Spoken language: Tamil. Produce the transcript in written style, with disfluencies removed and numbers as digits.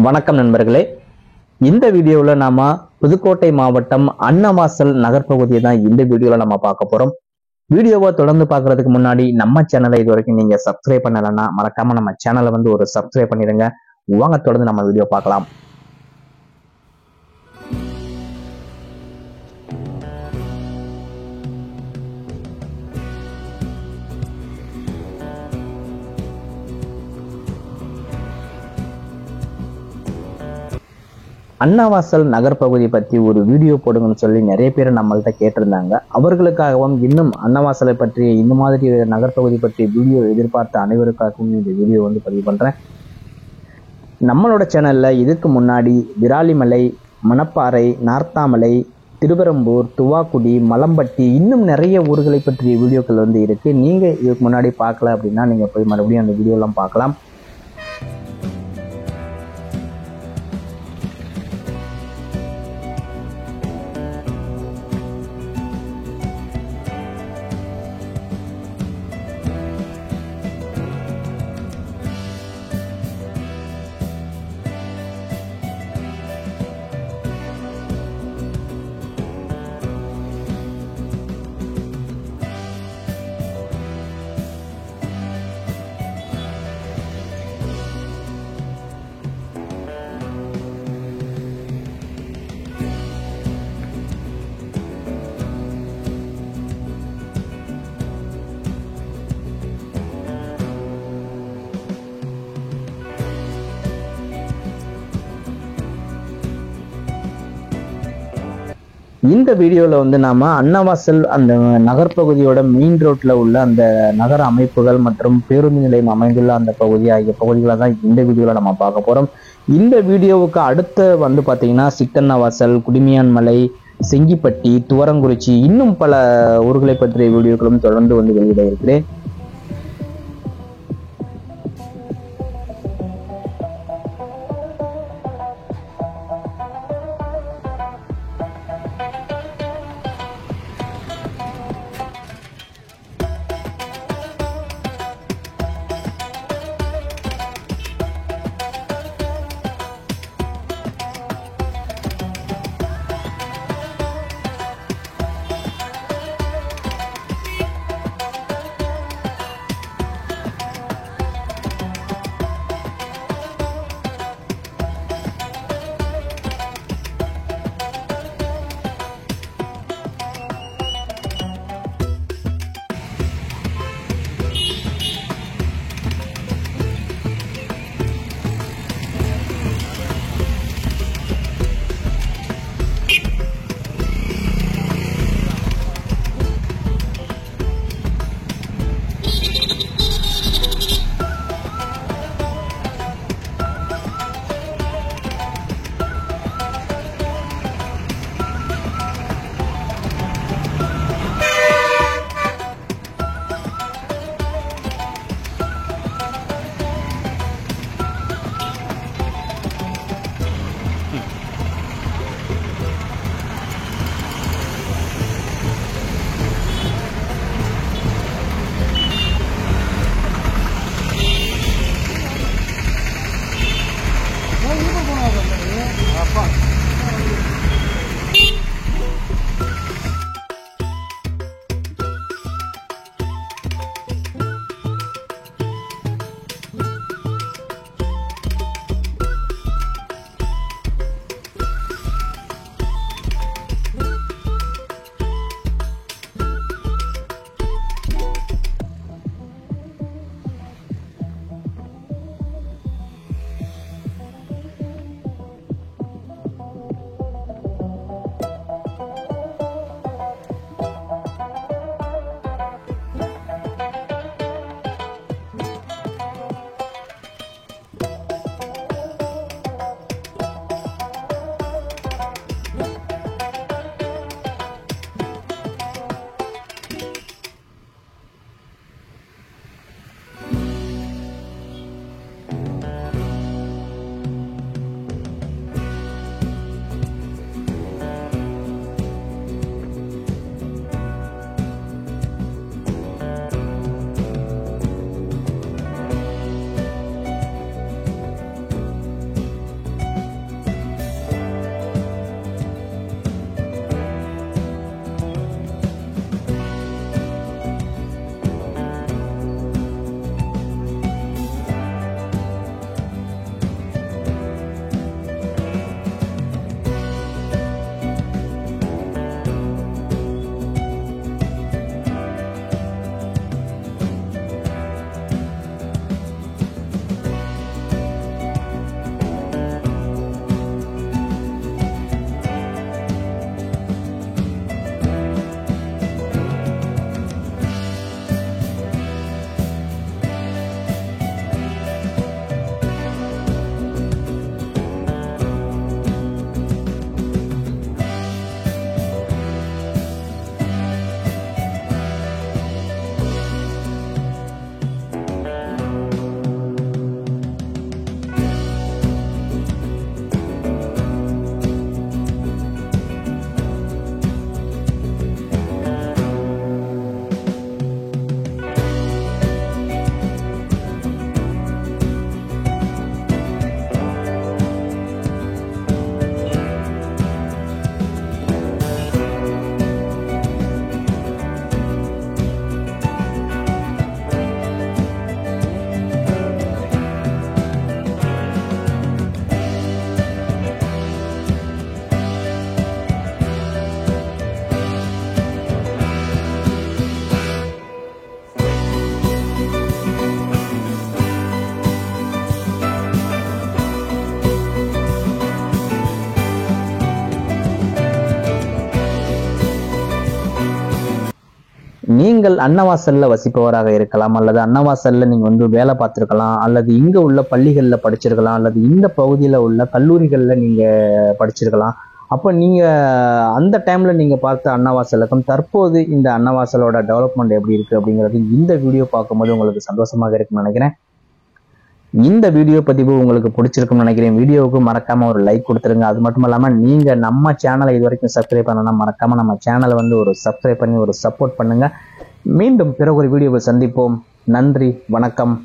வணக்கம் நண்பர்களே. இந்த வீடியோவில் நாம புதுக்கோட்டை மாவட்டம் அன்னவாசல் நகர்பகுதியை தான் இந்த வீடியோவில் நம்ம பார்க்க போறோம். வீடியோவை தொடர்ந்து பார்க்கறதுக்கு முன்னாடி நம்ம சேனலை இது வரைக்கும் நீங்க சப்ஸ்கிரைப் பண்ணலன்னா மறக்காம நம்ம சேனலை ஒரு சப்ஸ்கிரைப் பண்ணிடுங்க. வாங்க தொடர்ந்து நம்ம வீடியோ பார்க்கலாம். அன்னவாசல் நகர்பகுதி பற்றி ஒரு வீடியோ போடுங்கன்னு சொல்லி நிறைய பேர் நம்மள்கிட்ட கேட்டிருந்தாங்க. அவர்களுக்காகவும் இன்னும் அன்னவாசலை பற்றி இந்த மாதிரி நகர்பகுதி பற்றி வீடியோ எதிர்பார்த்த அனைவருக்காகவும் இந்த வீடியோ பதிவு பண்றேன். நம்மளோட சேனல்ல இதுக்கு முன்னாடி விராலிமலை, மணப்பாறை, நார்த்தாமலை, திருவெரும்பூர், துவாக்குடி, மலம்பட்டி இன்னும் நிறைய ஊர்களை பற்றிய வீடியோக்கள் இருக்கு. நீங்க இதுக்கு முன்னாடி பார்க்கல அப்படின்னா நீங்க போய் மறுபடியும் அந்த வீடியோ எல்லாம் பார்க்கலாம். இந்த வீடியோவில் நாம அன்னவாசல் அந்த நகர்பகுதியோட மெயின் ரோட்ல உள்ள அந்த நகர அமைப்புகள் மற்றும் பேருந்து நிலையம் அமைந்துள்ள அந்த பகுதி ஆகிய பகுதிகளை தான் இந்த வீடியோவில் நம்ம பார்க்க போறோம். இந்த வீடியோவுக்கு அடுத்து பார்த்தீங்கன்னா சிக்கன்னவாசல், குடிமியான்மலை, செங்கிப்பட்டி, துவரங்குறிச்சி இன்னும் பல ஊர்களை பற்றிய வீடியோக்களும் தொடர்ந்து வெளியிட இருக்கிறேன். நீங்கள் அன்னவாசல்ல வசிப்பவராக இருக்கலாம், அல்லது அன்னவாசல்ல நீங்க வந்து வேலை பார்த்திருக்கலாம், அல்லது இங்க உள்ள பள்ளிகள்ல படிச்சிருக்கலாம், அல்லது இந்த பகுதியில உள்ள கல்லூரிகள்ல நீங்க படிச்சிருக்கலாம். அப்ப நீங்க அந்த டைம்ல நீங்க பார்த்த அன்னவாசலுக்கும் தற்போது இந்த அன்னவாசலோட டெவலப்மெண்ட் எப்படி இருக்கு அப்படிங்கிறது இந்த வீடியோ பார்க்கும்போது உங்களுக்கு சந்தோஷமாக இருக்குன்னு நினைக்கிறேன். இந்த வீடியோ பதிவு உங்களுக்கு பிடிச்சிருக்கும்னு நினைக்கிறேன். வீடியோவுக்கு மறக்காம ஒரு லைக் கொடுத்துருங்க. அது மட்டும் இல்லாம நீங்க நம்ம சேனலை இது வரைக்கும் சப்ஸ்கிரைப் பண்ணலாம், மறக்காம நம்ம சேனலை வந்து ஒரு சப்ஸ்கிரைப் பண்ணி ஒரு சப்போர்ட் பண்ணுங்க. மீண்டும் பிறகு ஒரு வீடியோவை சந்திப்போம். நன்றி, வணக்கம்.